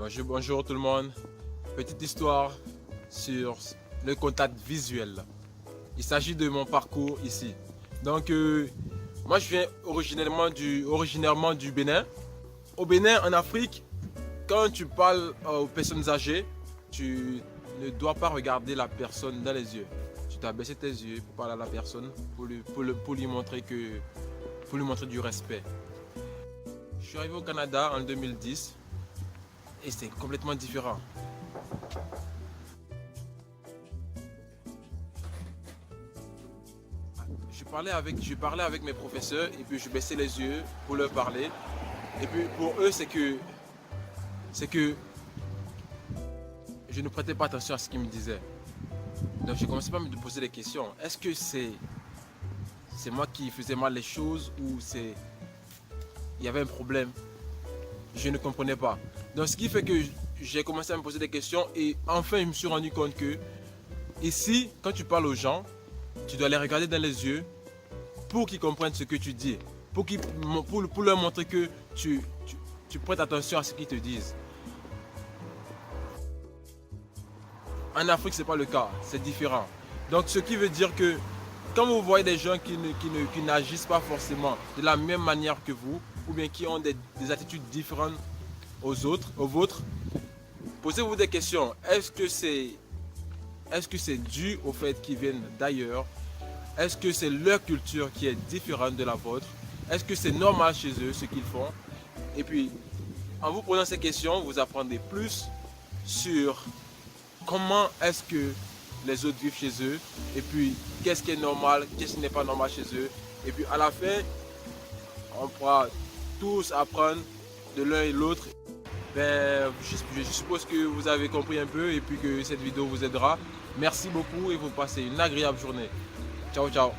Bonjour tout le monde. Petite histoire sur le contact visuel. Il s'agit de mon parcours ici. Donc, moi je viens originairement du Bénin. Au Bénin, en Afrique, quand tu parles aux personnes âgées, tu ne dois pas regarder la personne dans les yeux. Tu dois baisser tes yeux pour parler à la personne, pour lui montrer du respect. Je suis arrivé au Canada en 2010 et c'est complètement différent. Je parlais avec mes professeurs et puis je baissais les yeux pour leur parler. Et puis pour eux, c'est que je ne prêtais pas attention à ce qu'ils me disaient. Donc j'ai commencé par me poser des questions. Est-ce que c'est moi qui faisais mal les choses ou il y avait un problème? Je ne comprenais pas. Donc ce qui fait que j'ai commencé à me poser des questions et enfin je me suis rendu compte que ici, quand tu parles aux gens, tu dois les regarder dans les yeux pour qu'ils comprennent ce que tu dis, pour leur montrer que tu prêtes attention à ce qu'ils te disent. En Afrique, ce n'est pas le cas, c'est différent. Donc ce qui veut dire que quand vous voyez des gens qui n'agissent pas forcément de la même manière que vous, ou bien qui ont des attitudes différentes aux vôtres, posez-vous des questions. Est-ce que c'est dû au fait qu'ils viennent d'ailleurs? Est-ce que c'est leur culture qui est différente de la vôtre? Est-ce que c'est normal chez eux ce qu'ils font? Et puis, en vous posant ces questions, vous apprendrez plus sur comment est-ce que les autres vivent chez eux, et puis qu'est-ce qui est normal, qu'est-ce qui n'est pas normal chez eux. Et puis à la fin, on pourra tous apprendre de l'un et l'autre. Je suppose que vous avez compris un peu et puis que cette vidéo vous aidera. Merci beaucoup et vous passez une agréable journée. Ciao, ciao.